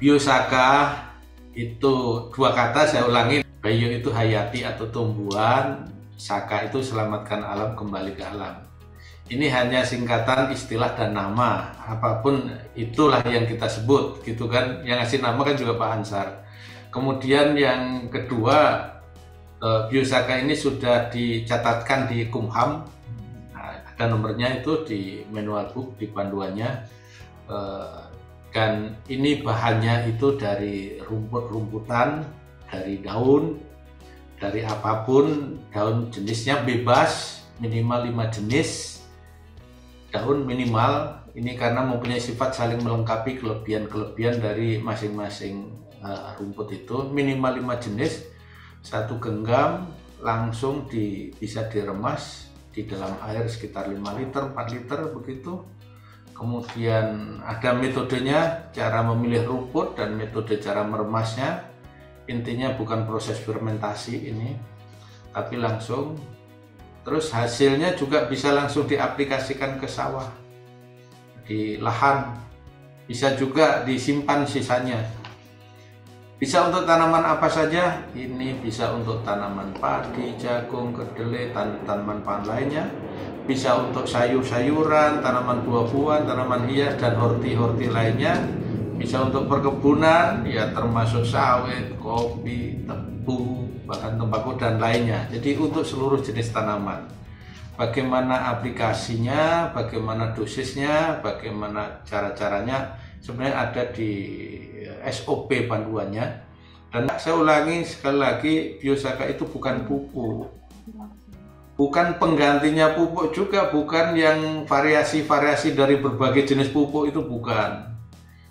Biosaka itu dua kata, saya ulangi. Bio itu hayati atau tumbuhan, saka itu selamatkan alam kembali ke alam. Ini hanya singkatan istilah dan nama, apapun itulah yang kita sebut gitu kan. Yang ngasih nama kan juga Pak Ansar. Kemudian yang kedua, Biosaka ini sudah dicatatkan di Kumham. Nah, ada nomornya itu di manual book, di panduannya. Dan ini bahannya itu dari rumput-rumputan, dari daun, dari apapun, daun jenisnya bebas, minimal 5 jenis daun minimal. Ini karena mempunyai sifat saling melengkapi kelebihan-kelebihan dari masing-masing rumput itu. Minimal 5 jenis, satu genggam langsung bisa diremas di dalam air sekitar 5 liter, 4 liter begitu. Kemudian ada metodenya, cara memilih rumput dan metode cara meremasnya. Intinya bukan proses fermentasi ini, tapi langsung. Terus hasilnya juga bisa langsung diaplikasikan ke sawah, di lahan. Bisa juga disimpan sisanya. Bisa untuk tanaman apa saja, ini bisa untuk tanaman padi, jagung, kedelai, tanaman pangan lainnya. Bisa untuk sayur-sayuran, tanaman buah-buahan, tanaman hias, dan horti-horti lainnya. Bisa untuk perkebunan, ya termasuk sawit, kopi, tebu, bahkan tembakau dan lainnya. Jadi untuk seluruh jenis tanaman. Bagaimana aplikasinya, bagaimana dosisnya, bagaimana cara-caranya, sebenarnya ada di SOP panduannya. Dan saya ulangi sekali lagi, Biosaka itu bukan pupuk, bukan penggantinya pupuk juga, bukan yang variasi-variasi dari berbagai jenis pupuk, itu bukan.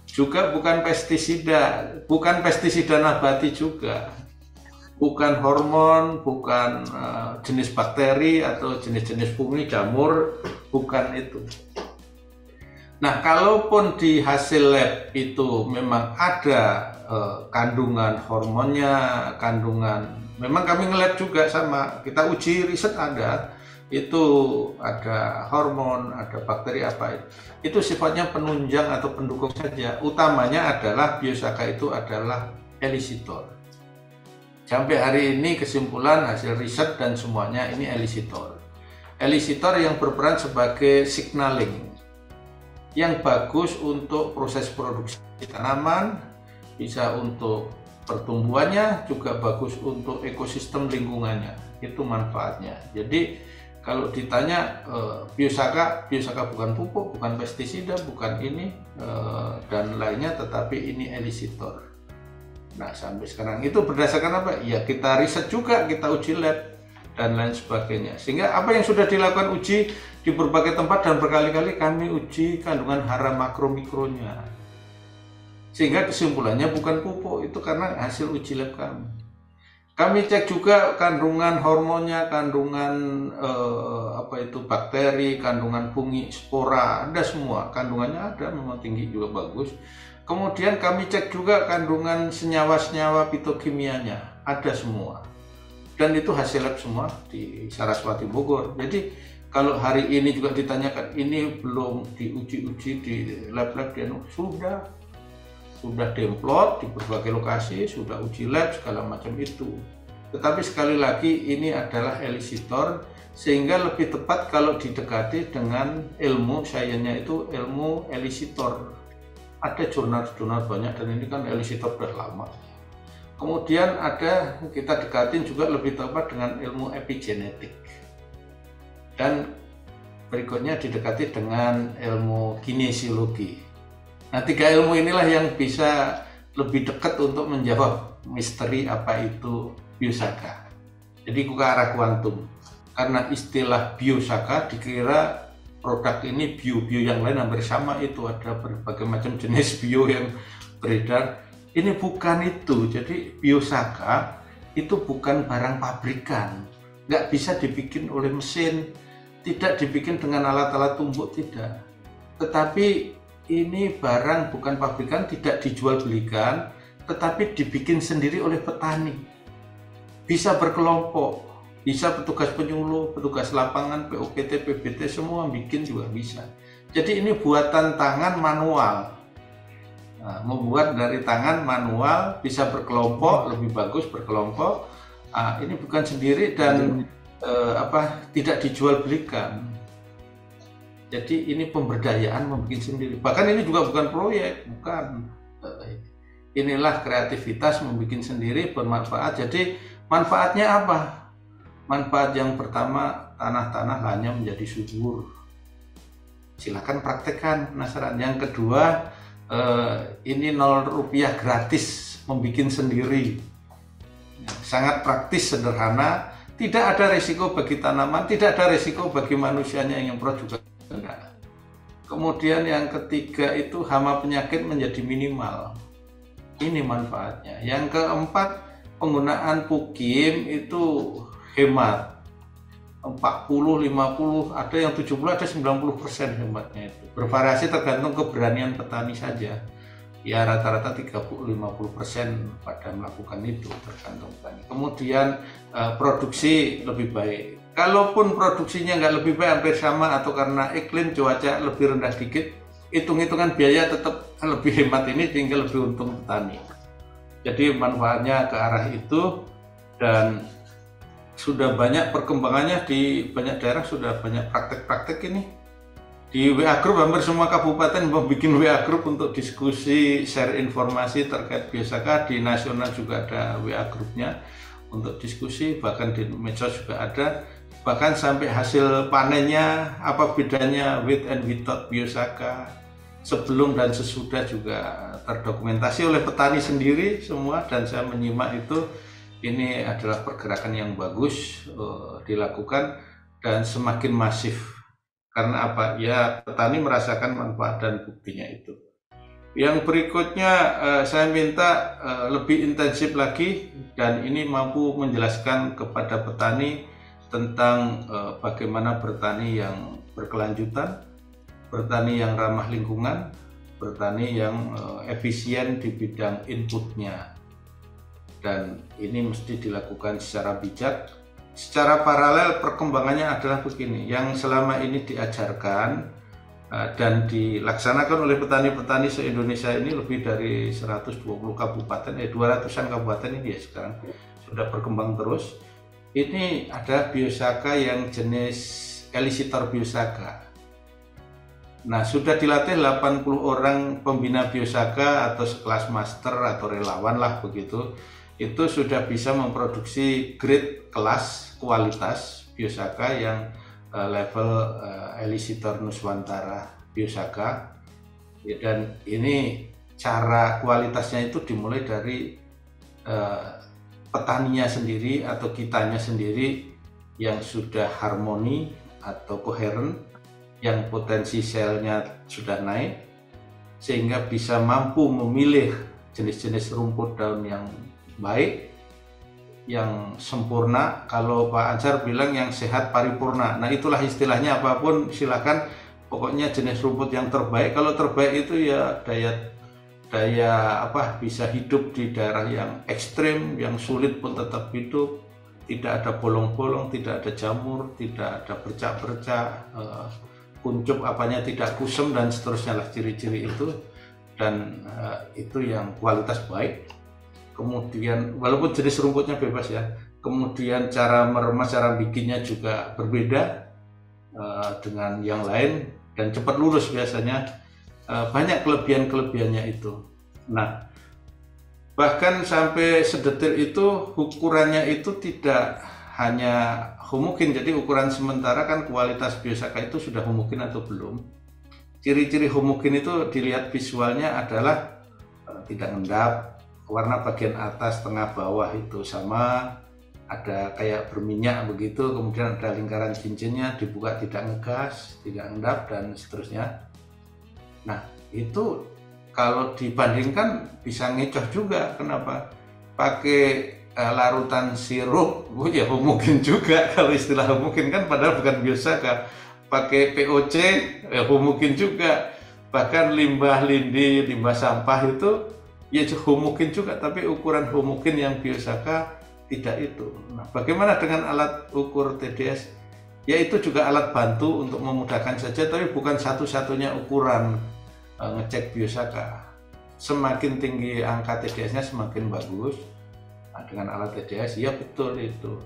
Juga bukan pestisida, bukan pestisida nabati juga, bukan hormon, bukan jenis bakteri atau jenis-jenis fungi, jamur, bukan itu. Nah, kalaupun di hasil lab itu memang ada kandungan hormonnya, kandungan, memang kami nge-lab juga sama, kita uji riset itu ada hormon, ada bakteri apa itu sifatnya penunjang atau pendukung saja. Utamanya adalah Biosaka itu adalah elisitor. Sampai hari ini kesimpulan hasil riset dan semuanya ini elisitor. Elisitor yang berperan sebagai signaling, yang bagus untuk proses produksi tanaman, bisa untuk pertumbuhannya, juga bagus untuk ekosistem lingkungannya. Itu manfaatnya. Jadi kalau ditanya Biosaka bukan pupuk, bukan pestisida, bukan ini dan lainnya, tetapi ini elisitor. Nah, sampai sekarang itu berdasarkan apa? Ya kita riset juga, kita uji lab dan lain sebagainya. Sehingga apa yang sudah dilakukan uji di berbagai tempat dan berkali-kali kami uji kandungan hara makro mikronya. Sehingga kesimpulannya bukan pupuk, itu karena hasil uji lab kami. Kami cek juga kandungan hormonnya, kandungan bakteri, kandungan fungi, spora, ada semua. Kandungannya ada, memang tinggi juga bagus. Kemudian kami cek juga kandungan senyawa-senyawa fitokimianya, ada semua. Dan itu hasil lab semua di Saraswati Bogor. Jadi kalau hari ini juga ditanyakan, ini belum diuji-uji di lab-lab, sudah demplot di berbagai lokasi, sudah uji lab segala macam itu. Tetapi sekali lagi ini adalah elisitor, sehingga lebih tepat kalau didekati dengan ilmu sainsnya itu ilmu elisitor. Ada jurnal-jurnal banyak dan ini kan elisitor sudah lama. Kemudian ada, kita dekatin juga lebih tepat dengan ilmu epigenetik. Dan berikutnya didekati dengan ilmu kinesiologi. Nah, 3 ilmu inilah yang bisa lebih dekat untuk menjawab misteri apa itu Biosaka. Jadi ke arah kuantum. Karena istilah Biosaka dikira produk ini bio yang lain hampir sama, itu ada berbagai macam jenis bio yang beredar. Ini bukan itu. Jadi Biosaka itu bukan barang pabrikan, nggak bisa dibikin oleh mesin, tidak dibikin dengan alat-alat tumbuk, tidak. Tetapi ini barang bukan pabrikan, tidak dijual belikan, tetapi dibikin sendiri oleh petani. Bisa berkelompok, bisa petugas penyuluh, petugas lapangan, POPT, PBT, semua bikin juga bisa. Jadi ini buatan tangan manual. Nah, membuat dari tangan manual bisa berkelompok, lebih bagus berkelompok. Ini bukan sendiri dan tidak dijual belikan. Jadi ini pemberdayaan membuat sendiri. Bahkan ini juga bukan proyek, bukan. Inilah kreativitas membuat sendiri bermanfaat. Jadi manfaatnya apa? Manfaat yang pertama, tanah-tanah lahannya menjadi subur. Silakan praktekkan penasaran. Yang kedua, ini 0 rupiah gratis membuat sendiri. Sangat praktis, sederhana, tidak ada resiko bagi tanaman, tidak ada resiko bagi manusianya yang pro juga enggak. Kemudian yang ketiga itu hama penyakit menjadi minimal. Ini manfaatnya. Yang keempat, penggunaan pukim itu hemat. 40, 50, ada yang 70, ada 90% hematnya itu. Bervariasi tergantung keberanian petani saja. Ya rata-rata 30-50% pada melakukan itu, tergantung petani. Kemudian produksi lebih baik. Kalaupun produksinya nggak lebih baik, hampir sama atau karena iklim cuaca lebih rendah dikit, hitung-hitungan biaya tetap lebih hemat, ini tinggal lebih untung petani. Jadi manfaatnya ke arah itu, dan sudah banyak perkembangannya di banyak daerah, sudah banyak praktek-praktek ini. Di WA Group hampir semua kabupaten membuat WA Group untuk diskusi, share informasi terkait Biosaka. Di nasional juga ada WA Groupnya untuk diskusi, bahkan di medsos juga ada. Bahkan sampai hasil panennya, apa bedanya with and without Biosaka, sebelum dan sesudah juga terdokumentasi oleh petani sendiri semua, dan saya menyimak itu. Ini adalah pergerakan yang bagus dilakukan dan semakin masif. Karena apa? Ya petani merasakan manfaat dan buktinya itu. Yang berikutnya saya minta lebih intensif lagi, dan ini mampu menjelaskan kepada petani tentang bagaimana bertani yang berkelanjutan, bertani yang ramah lingkungan, bertani yang efisien di bidang inputnya. Dan ini mesti dilakukan secara bijak. Secara paralel perkembangannya adalah begini, yang selama ini diajarkan dan dilaksanakan oleh petani-petani se-Indonesia ini lebih dari 120 kabupaten, 200-an kabupaten ini ya sekarang sudah berkembang terus. Ini ada Biosaka yang jenis Elisitor Biosaka. Nah, sudah dilatih 80 orang pembina Biosaka atau sekelas master atau relawan lah begitu. Itu sudah bisa memproduksi grade kelas kualitas Biosaka yang level Elisitor Nuswantara Biosaka. Dan ini cara kualitasnya itu dimulai dari petaninya sendiri atau kitanya sendiri yang sudah harmoni atau koheren, yang potensi selnya sudah naik, sehingga bisa mampu memilih jenis-jenis rumput daun yang baik, yang sempurna. Kalau Pak Ansar bilang yang sehat paripurna. Nah itulah istilahnya, apapun silakan, pokoknya jenis rumput yang terbaik. Kalau terbaik itu ya bisa hidup di daerah yang ekstrim, yang sulit pun tetap hidup, tidak ada bolong-bolong, tidak ada jamur, tidak ada bercak-bercak, kuncup apanya tidak kusam dan seterusnya lah ciri-ciri itu. Dan itu yang kualitas baik. Kemudian walaupun jenis rumputnya bebas ya, kemudian cara meremas, cara bikinnya juga berbeda dengan yang lain, dan cepat lurus biasanya. Banyak kelebihan-kelebihannya itu. Nah, bahkan sampai sedetil itu, ukurannya itu tidak hanya homogen. Jadi ukuran sementara kan kualitas Biosaka itu sudah homogen atau belum. Ciri-ciri homogen itu dilihat visualnya adalah tidak ngendap, warna bagian atas, tengah, bawah itu sama, ada kayak berminyak begitu, kemudian ada lingkaran cincinnya, dibuka tidak ngegas, tidak endap, dan seterusnya. Nah itu kalau dibandingkan bisa ngecoh juga. Kenapa? Pakai larutan sirup, ya homogen juga. Kalau istilah homogen kan padahal bukan Biosaka. Pakai POC, ya homogen juga. Bahkan limbah lindi, limbah sampah itu ya homogen juga, tapi ukuran homogen yang Biosaka tidak itu. Nah, bagaimana dengan alat ukur TDS? Ya itu juga alat bantu untuk memudahkan saja, tapi bukan satu-satunya ukuran ngecek Biosaka. semakin tinggi angka TDS-nya semakin bagus. Nah, dengan alat TDS, ya betul itu.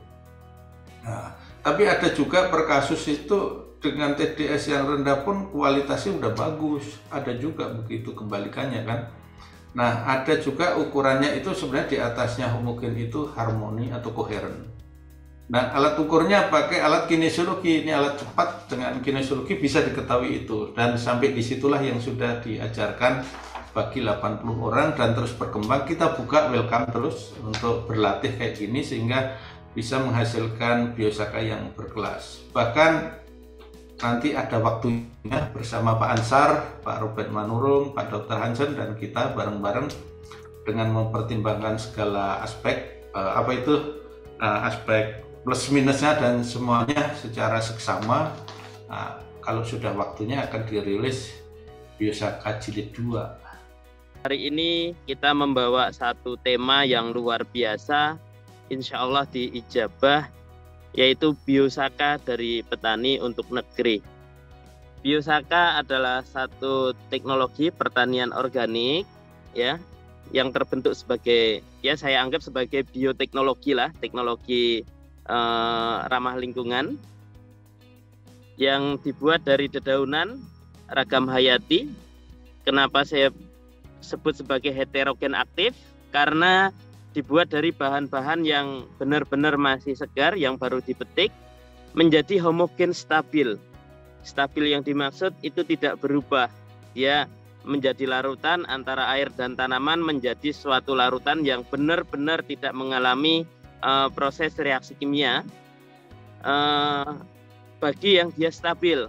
Nah, tapi ada juga per kasus itu dengan TDS yang rendah pun kualitasnya udah bagus. Ada juga begitu kebalikannya kan. Nah, ada juga ukurannya itu sebenarnya di atasnya homogen itu harmoni atau koheren. Nah, alat ukurnya pakai alat kinesiologi. Ini alat cepat dengan kinesiologi bisa diketahui itu. Dan sampai disitulah yang sudah diajarkan bagi 80 orang dan terus berkembang. Kita buka welcome terus untuk berlatih kayak gini sehingga bisa menghasilkan biosaka yang berkelas. Bahkan nanti ada waktunya bersama Pak Ansar, Pak Robert Manurung, Pak Dr. Hansen dan kita bareng-bareng dengan mempertimbangkan segala aspek aspek plus minusnya dan semuanya secara seksama. Nah, kalau sudah waktunya akan dirilis Biosaka Jilid 2. Hari ini kita membawa satu tema yang luar biasa, insya Allah diijabah, yaitu Biosaka dari petani untuk negeri. Biosaka adalah satu teknologi pertanian organik ya, yang terbentuk sebagai, ya saya anggap sebagai bioteknologi lah, teknologi ramah lingkungan yang dibuat dari dedaunan ragam hayati. Kenapa saya sebut sebagai heterogen aktif? Karena dibuat dari bahan-bahan yang benar-benar masih segar, yang baru dipetik, menjadi homogen stabil. Stabil yang dimaksud itu tidak berubah, dia menjadi larutan antara air dan tanaman, menjadi suatu larutan yang benar-benar tidak mengalami proses reaksi kimia bagi yang dia stabil.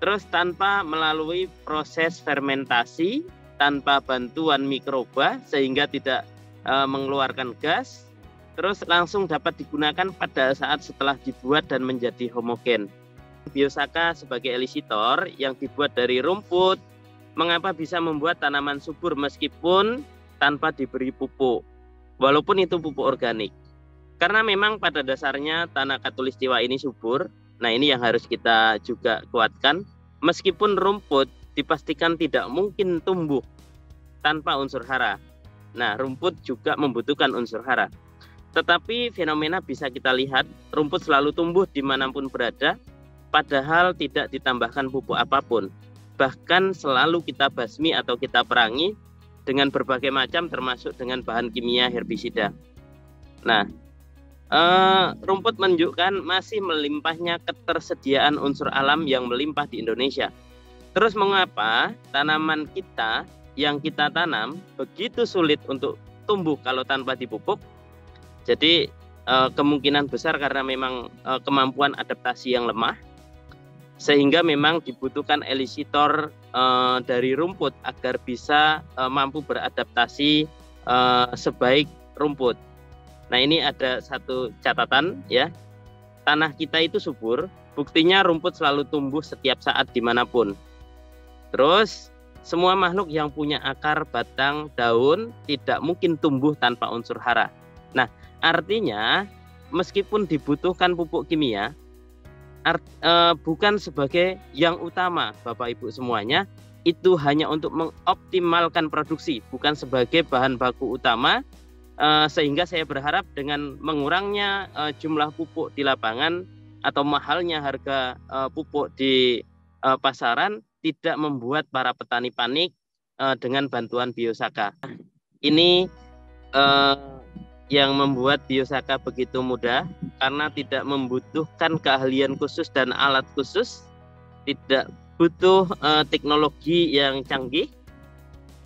Terus tanpa melalui proses fermentasi, tanpa bantuan mikroba sehingga tidak mengeluarkan gas, terus langsung dapat digunakan pada saat setelah dibuat dan menjadi homogen. Biosaka sebagai elisitor yang dibuat dari rumput, mengapa bisa membuat tanaman subur meskipun tanpa diberi pupuk, walaupun itu pupuk organik? Karena memang pada dasarnya tanah Katulistiwa ini subur. Nah, ini yang harus kita juga kuatkan. Meskipun rumput dipastikan tidak mungkin tumbuh tanpa unsur hara. Nah, rumput juga membutuhkan unsur hara. Tetapi fenomena bisa kita lihat, rumput selalu tumbuh dimanapun berada, padahal tidak ditambahkan pupuk apapun. Bahkan selalu kita basmi atau kita perangi dengan berbagai macam, termasuk dengan bahan kimia herbisida. Nah, rumput menunjukkan masih melimpahnya ketersediaan unsur alam yang melimpah di Indonesia. Terus mengapa tanaman kita yang kita tanam begitu sulit untuk tumbuh kalau tanpa dipupuk? Jadi kemungkinan besar karena memang kemampuan adaptasi yang lemah, sehingga memang dibutuhkan elisitor dari rumput agar bisa mampu beradaptasi sebaik rumput. Nah, ini ada satu catatan ya, tanah kita itu subur, buktinya rumput selalu tumbuh setiap saat dimanapun. Terus semua makhluk yang punya akar, batang, daun tidak mungkin tumbuh tanpa unsur hara. Nah, artinya meskipun dibutuhkan pupuk kimia, bukan sebagai yang utama Bapak Ibu semuanya, itu hanya untuk mengoptimalkan produksi, bukan sebagai bahan baku utama. Sehingga saya berharap dengan mengurangnya jumlah pupuk di lapangan atau mahalnya harga pupuk di pasaran tidak membuat para petani panik dengan bantuan Biosaka. Ini yang membuat Biosaka begitu mudah karena tidak membutuhkan keahlian khusus dan alat khusus, tidak butuh teknologi yang canggih.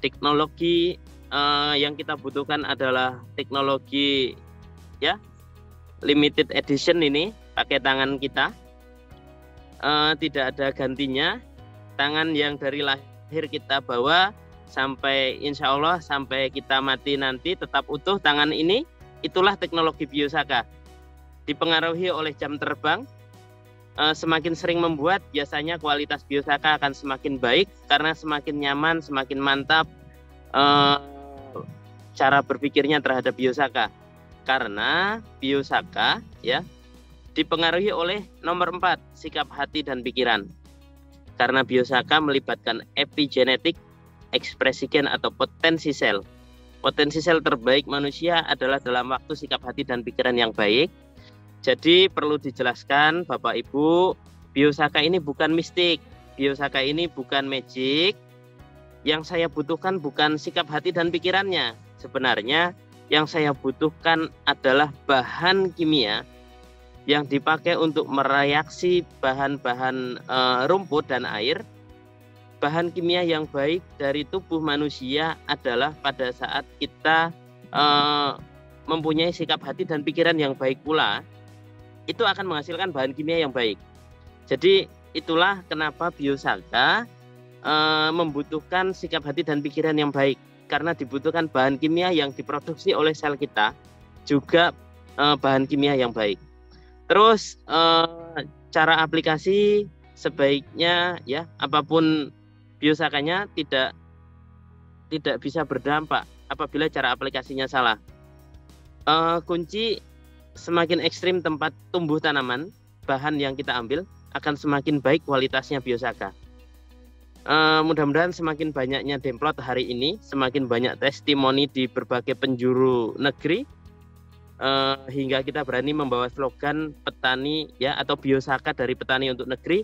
Teknologi yang kita butuhkan adalah teknologi ya limited edition, ini pakai tangan kita, tidak ada gantinya, tangan yang dari lahir kita bawa sampai insya Allah sampai kita mati nanti tetap utuh tangan ini. Itulah teknologi Biosaka. Dipengaruhi oleh jam terbang, semakin sering membuat biasanya kualitas Biosaka akan semakin baik karena semakin nyaman, semakin mantap cara berpikirnya terhadap Biosaka. Karena Biosaka ya dipengaruhi oleh nomor 4, sikap hati dan pikiran. Karena Biosaka melibatkan epigenetik ekspresi gen atau potensi sel. Potensi sel terbaik manusia adalah dalam waktu sikap hati dan pikiran yang baik. Jadi perlu dijelaskan Bapak Ibu, biosaka ini bukan mistik, biosaka ini bukan magic. Yang saya butuhkan bukan sikap hati dan pikirannya. Sebenarnya yang saya butuhkan adalah bahan kimia yang dipakai untuk mereaksi bahan-bahan rumput dan air. Bahan kimia yang baik dari tubuh manusia adalah pada saat kita mempunyai sikap hati dan pikiran yang baik pula, itu akan menghasilkan bahan kimia yang baik. Jadi itulah kenapa biosaka membutuhkan sikap hati dan pikiran yang baik, karena dibutuhkan bahan kimia yang diproduksi oleh sel kita juga bahan kimia yang baik. Terus cara aplikasi sebaiknya ya apapun biosakanya tidak bisa berdampak apabila cara aplikasinya salah. Kunci semakin ekstrim tempat tumbuh tanaman, bahan yang kita ambil akan semakin baik kualitasnya biosaka. Mudah-mudahan semakin banyaknya Demplot hari ini, semakin banyak testimoni di berbagai penjuru negeri, hingga kita berani membawa slogan petani ya atau biosaka dari petani untuk negeri,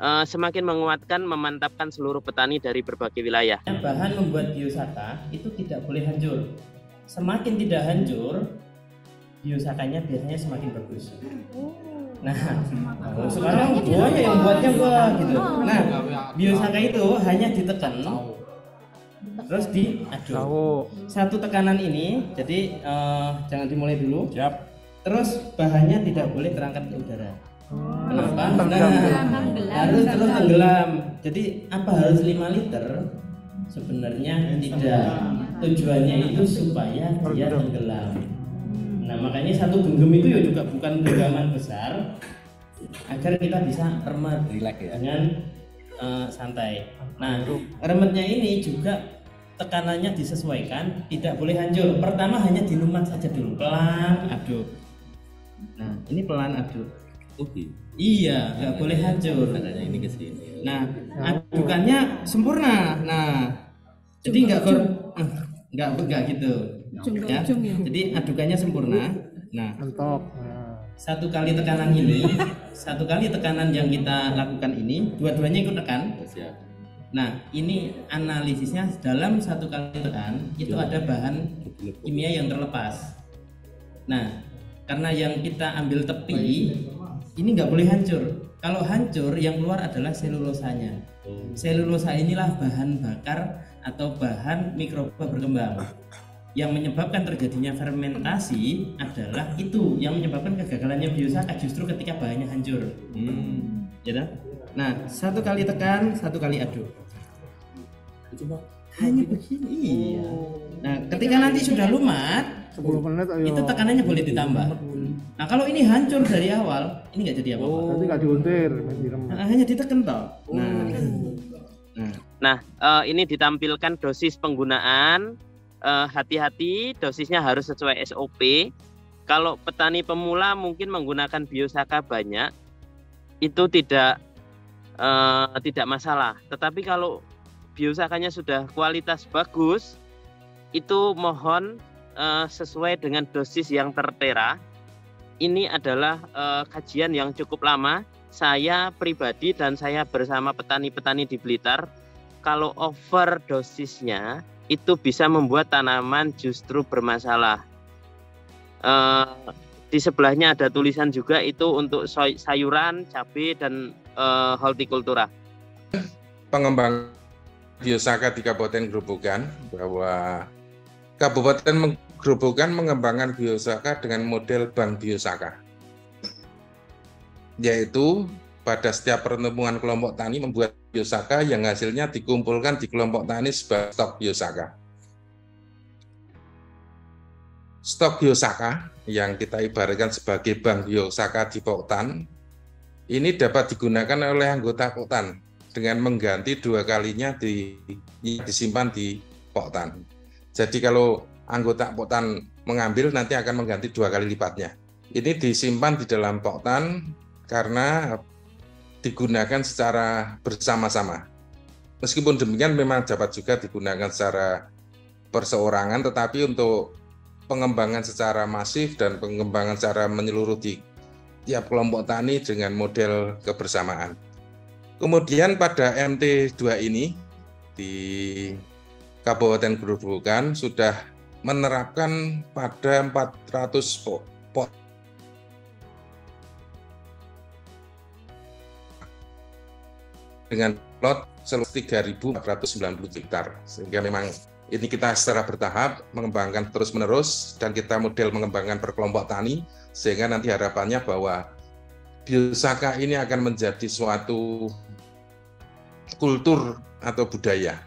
semakin menguatkan, memantapkan seluruh petani dari berbagai wilayah. Bahan membuat biosaka itu tidak boleh hancur. Semakin tidak hancur, biosakanya biasanya semakin bagus. Nah, sekarang gua yang buatnya gua gitu. Nah, biosaka itu hanya ditekan, terus diaduk. Satu tekanan ini, jadi jangan dimulai dulu. Siap. Terus bahannya tidak boleh terangkat ke udara. Kenapa? Harus terus tenggelam. Jadi apa harus 5 liter? Sebenarnya tidak. Tujuannya itu supaya dia tenggelam. Nah, makanya satu genggam itu ya juga bukan genggaman besar, agar kita bisa remet dengan santai. Nah, remetnya ini juga tekanannya disesuaikan, tidak boleh hancur. Pertama hanya dilumat saja dulu, pelan aduk. Nah, ini pelan aduk. Iya, nggak boleh hancur. Ini ke sini. Nah, adukannya sempurna. Nah, jadi nggak gitu. Ya. Jadi adukannya sempurna. Nah, satu kali tekanan ini, satu kali tekanan yang kita lakukan ini, dua-duanya ikut tekan. Nah, ini analisisnya dalam satu kali tekan itu ada bahan kimia yang terlepas. Nah, karena yang kita ambil tepi, ini nggak boleh hancur. Kalau hancur, yang keluar adalah selulosanya. Selulosa inilah bahan bakar atau bahan mikroba berkembang. Yang menyebabkan terjadinya fermentasi adalah itu yang menyebabkan kegagalannya biosaka justru ketika bahannya hancur. Ya, nah, satu kali tekan, satu kali aduk. Hanya begini. Iya. Nah, ketika nanti sudah lumat, 10 menit ayo. itu tekanannya boleh ditambah. Nah, kalau ini hancur dari awal, ini nggak jadi apa-apa. Berarti nggak diuntir, Hanya ditekan toh. Nah, ini ditampilkan dosis penggunaan. Hati-hati, dosisnya harus sesuai SOP. Kalau petani pemula mungkin menggunakan biosaka banyak, itu tidak masalah. Tetapi kalau biosakanya sudah kualitas bagus, itu mohon sesuai dengan dosis yang tertera. Ini adalah kajian yang cukup lama. Saya pribadi dan saya bersama petani-petani di Blitar, kalau over dosisnya itu bisa membuat tanaman justru bermasalah. Di sebelahnya ada tulisan juga itu untuk sayuran, cabai, dan hortikultura. Pengembang biosaka di Kabupaten Grobogan, bahwa Kabupaten Grobogan mengembangkan biosaka dengan model bank biosaka, yaitu pada setiap pertemuan kelompok tani membuat biosaka yang hasilnya dikumpulkan di kelompok tani sebagai stok biosaka. Stok biosaka yang kita ibaratkan sebagai bank biosaka di Poktan ini dapat digunakan oleh anggota Poktan dengan mengganti 2 kalinya disimpan di Poktan. Jadi kalau anggota Poktan mengambil nanti akan mengganti 2 kali lipatnya. Ini disimpan di dalam Poktan karena digunakan secara bersama-sama. Meskipun demikian memang dapat juga digunakan secara perseorangan, tetapi untuk pengembangan secara masif dan pengembangan secara menyeluruh di tiap kelompok tani dengan model kebersamaan. Kemudian pada MT2 ini di Kabupaten Grobogan sudah menerapkan pada 400 pot dengan plot seluas 3.490 hektar. Sehingga memang ini kita secara bertahap mengembangkan terus-menerus dan kita model mengembangkan per kelompok tani sehingga nanti harapannya bahwa biosaka ini akan menjadi suatu kultur atau budaya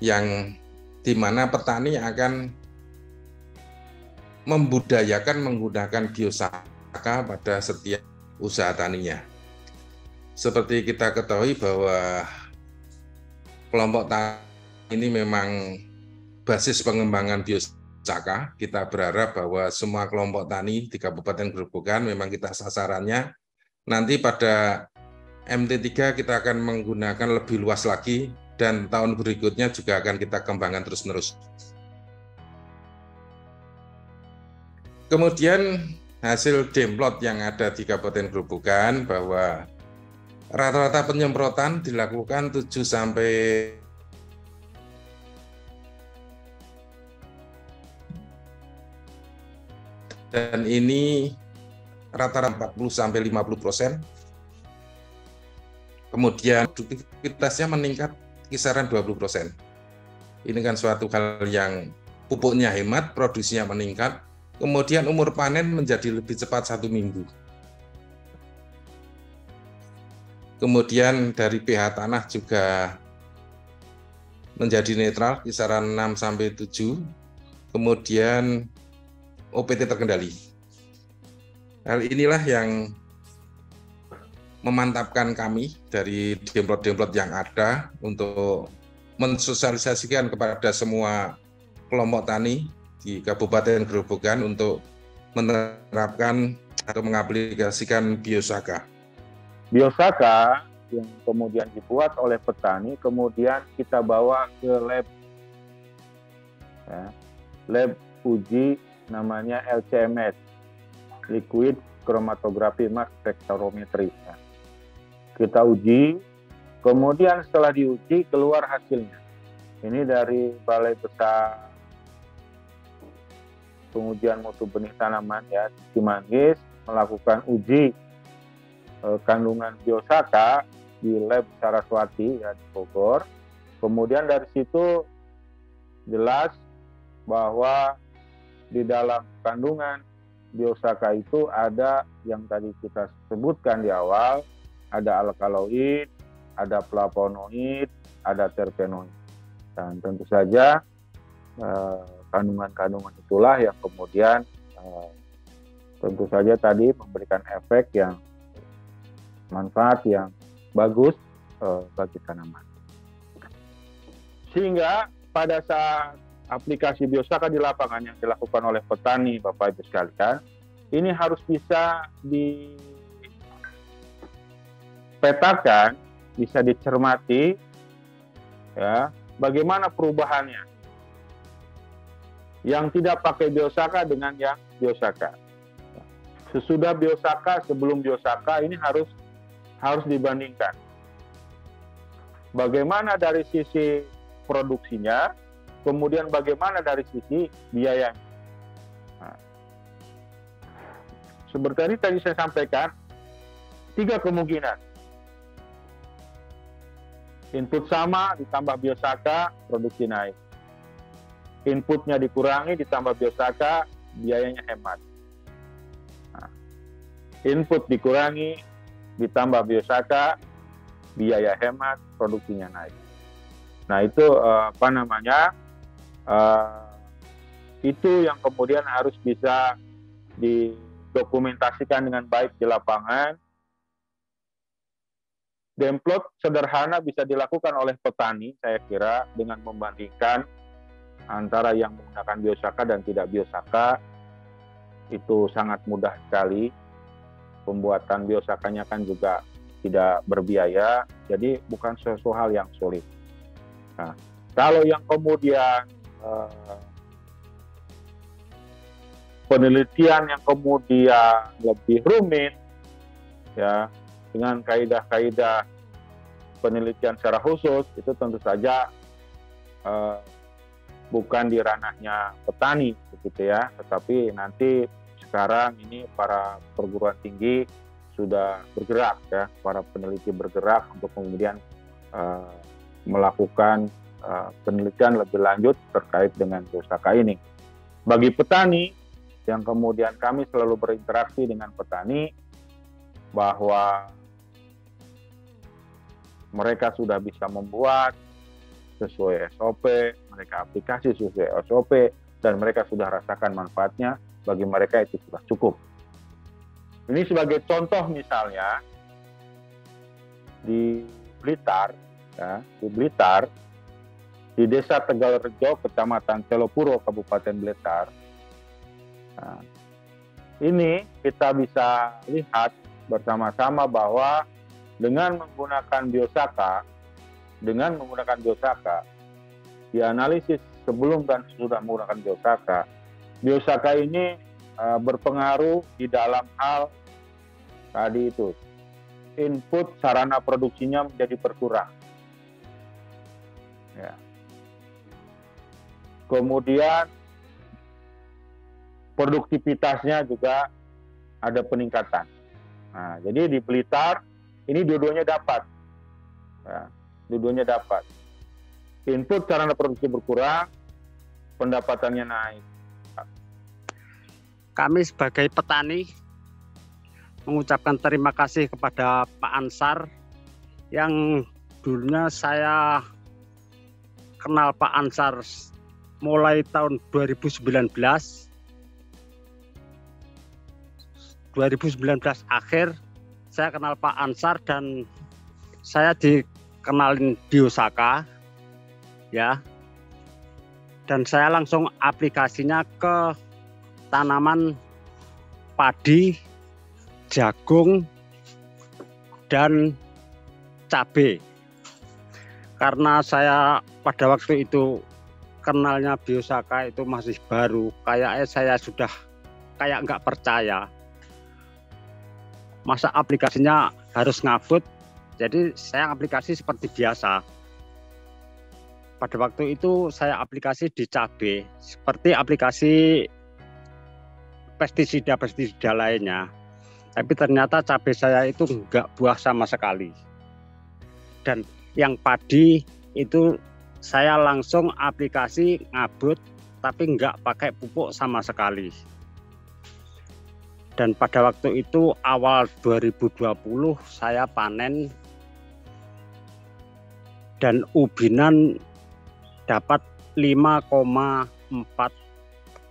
yang di mana petani akan membudayakan menggunakan biosaka pada setiap usaha taninya. Seperti kita ketahui bahwa kelompok tani ini memang basis pengembangan biosaka. Kita berharap bahwa semua kelompok tani di Kabupaten Grobogan memang kita sasarannya. Nanti pada MT3 kita akan menggunakan lebih luas lagi dan tahun berikutnya juga akan kita kembangkan terus-menerus. Kemudian hasil demplot yang ada di Kabupaten Grobogan bahwa rata-rata penyemprotan dilakukan 7 sampai dan ini rata-rata 40 sampai 50%. Kemudian produktivitasnya meningkat kisaran 20%. Ini kan suatu hal yang pupuknya hemat, produksinya meningkat, kemudian umur panen menjadi lebih cepat 1 minggu. Kemudian dari pH tanah juga menjadi netral kisaran 6 sampai 7. Kemudian OPT terkendali. Hal inilah yang memantapkan kami dari demplot-demplot yang ada untuk mensosialisasikan kepada semua kelompok tani di Kabupaten Grobogan untuk menerapkan atau mengaplikasikan biosaka. Biosaka yang kemudian dibuat oleh petani, kemudian kita bawa ke lab, ya, lab uji namanya LCMS, Liquid Chromatography Mass Spectrometry. Ya. Kita uji, kemudian setelah diuji keluar hasilnya. Ini dari Balai Besar Pengujian Mutu Benih Tanaman ya di Cimanggis melakukan uji kandungan biosaka di Lab Saraswati ya di Bogor. Kemudian dari situ jelas bahwa di dalam kandungan biosaka itu ada yang tadi kita sebutkan di awal, ada alkaloid, ada flavonoid, ada terpenoid. Dan tentu saja kandungan-kandungan itulah yang kemudian tentu saja tadi memberikan efek yang manfaat yang bagus bagi tanaman. Sehingga pada saat aplikasi biosaka di lapangan yang dilakukan oleh petani, Bapak Ibu sekalian, ini harus bisa dipetakan, bisa dicermati, ya, bagaimana perubahannya. Yang tidak pakai biosaka dengan yang biosaka. Sesudah biosaka, sebelum biosaka, ini harus dibandingkan. Bagaimana dari sisi produksinya, kemudian bagaimana dari sisi biayanya. Nah, seperti tadi saya sampaikan, 3 kemungkinan. Input sama ditambah biosaka, produksi naik. Inputnya dikurangi ditambah biosaka, biayanya hemat. Nah, input dikurangi ditambah biosaka, biaya hemat, produksinya naik. Nah itu itu yang kemudian harus bisa didokumentasikan dengan baik di lapangan. Demplot sederhana bisa dilakukan oleh petani, saya kira, dengan membandingkan antara yang menggunakan biosaka dan tidak biosaka. Itu sangat mudah sekali. Pembuatan biosakanya kan juga tidak berbiaya, jadi bukan sesuatu hal yang sulit. Nah, kalau yang kemudian penelitian yang kemudian lebih rumit, ya, dengan kaidah-kaidah penelitian secara khusus, itu tentu saja bukan di ranahnya petani, begitu ya, tetapi nanti sekarang ini para perguruan tinggi sudah bergerak, ya, para peneliti bergerak untuk kemudian melakukan penelitian lebih lanjut terkait dengan biosaka ini. Bagi petani, yang kemudian kami selalu berinteraksi dengan petani, bahwa mereka sudah bisa membuat sesuai SOP, mereka aplikasi sesuai SOP, dan mereka sudah rasakan manfaatnya, bagi mereka itu sudah cukup. Ini sebagai contoh misalnya, di Blitar, ya, di Desa Tegalrejo, Kecamatan Celopuro, Kabupaten Blitar. Nah, ini kita bisa lihat bersama-sama bahwa dengan menggunakan biosaka, dianalisis sebelum dan sesudah menggunakan biosaka ini berpengaruh di dalam hal tadi itu, input sarana produksinya menjadi berkurang. Ya. Kemudian produktivitasnya juga ada peningkatan. Nah, jadi di Blitar ini dua-duanya dapat. Ya, dua-duanya dapat. Input sarana produksi berkurang, pendapatannya naik. Kami sebagai petani mengucapkan terima kasih kepada Pak Ansar yang dulunya saya kenal Pak Ansar mulai tahun 2019 akhir saya kenal Pak Ansar dan saya dikenalin biosaka, ya, dan saya langsung aplikasinya ke tanaman padi, jagung, dan cabai. Karena saya pada waktu itu kenalnya biosaka itu masih baru, kayaknya saya sudah kayak nggak percaya. Masa aplikasinya harus ngabut, jadi saya aplikasi seperti biasa. Pada waktu itu saya aplikasi di cabai, seperti aplikasi pestisida lainnya. Tapi ternyata cabai saya itu enggak buah sama sekali. Dan yang padi itu saya langsung aplikasi ngabut, tapi enggak pakai pupuk sama sekali. Dan pada waktu itu awal 2020 saya panen dan ubinan dapat 5,4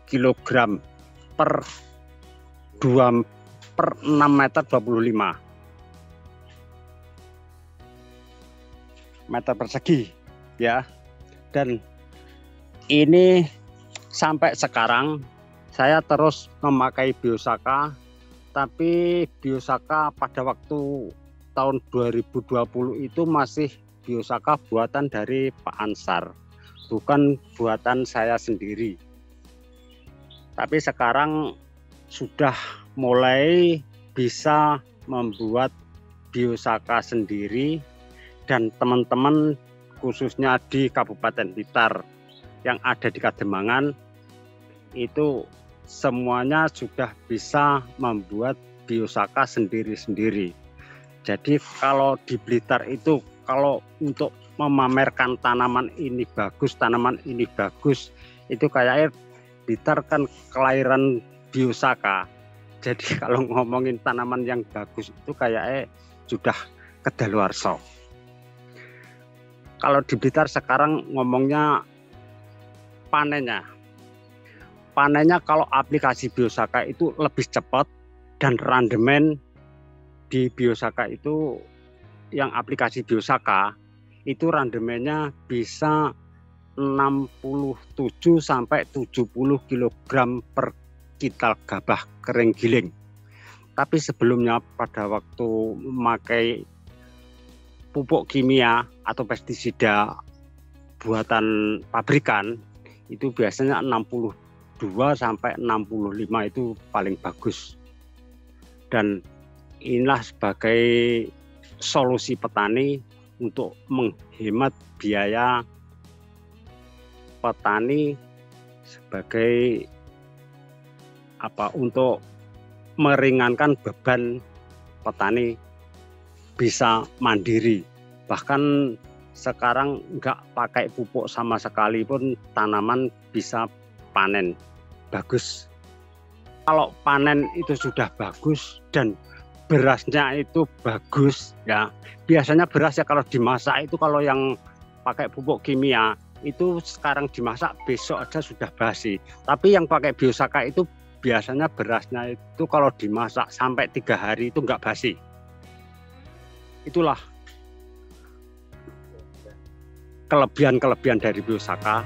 kg per 6 meter 25 meter persegi, ya. Dan ini sampai sekarang saya terus memakai biosaka, tapi biosaka pada waktu tahun 2020 itu masih biosaka buatan dari Pak Ansar, bukan buatan saya sendiri. Tapi sekarang sudah mulai bisa membuat biosaka sendiri, dan teman-teman khususnya di Kabupaten Blitar yang ada di Kademangan itu semuanya sudah bisa membuat biosaka sendiri-sendiri. Jadi kalau di Blitar itu kalau untuk memamerkan tanaman ini bagus, itu kayaknya Blitar kan kelahiran biosaka. Jadi kalau ngomongin tanaman yang bagus itu kayaknya sudah kedaluarsa. Kalau di Blitar sekarang ngomongnya panennya kalau aplikasi biosaka itu lebih cepat, dan randemen di biosaka itu yang aplikasi biosaka itu randemennya bisa 67 sampai 70 kg per kintal gabah kering giling. Tapi sebelumnya pada waktu memakai pupuk kimia atau pestisida buatan pabrikan itu biasanya 62 sampai 65 itu paling bagus. Dan inilah sebagai solusi petani untuk menghemat biaya petani sebagai untuk meringankan beban petani bisa mandiri. Bahkan sekarang nggak pakai pupuk sama sekali pun tanaman bisa panen bagus. Kalau panen itu sudah bagus dan berasnya itu bagus ya. Biasanya beras ya kalau dimasak itu, kalau yang pakai pupuk kimia itu sekarang dimasak besok aja sudah basi. Tapi yang pakai Biosaka itu biasanya berasnya itu kalau dimasak sampai 3 hari itu nggak basi. Itulah kelebihan-kelebihan dari Biosaka.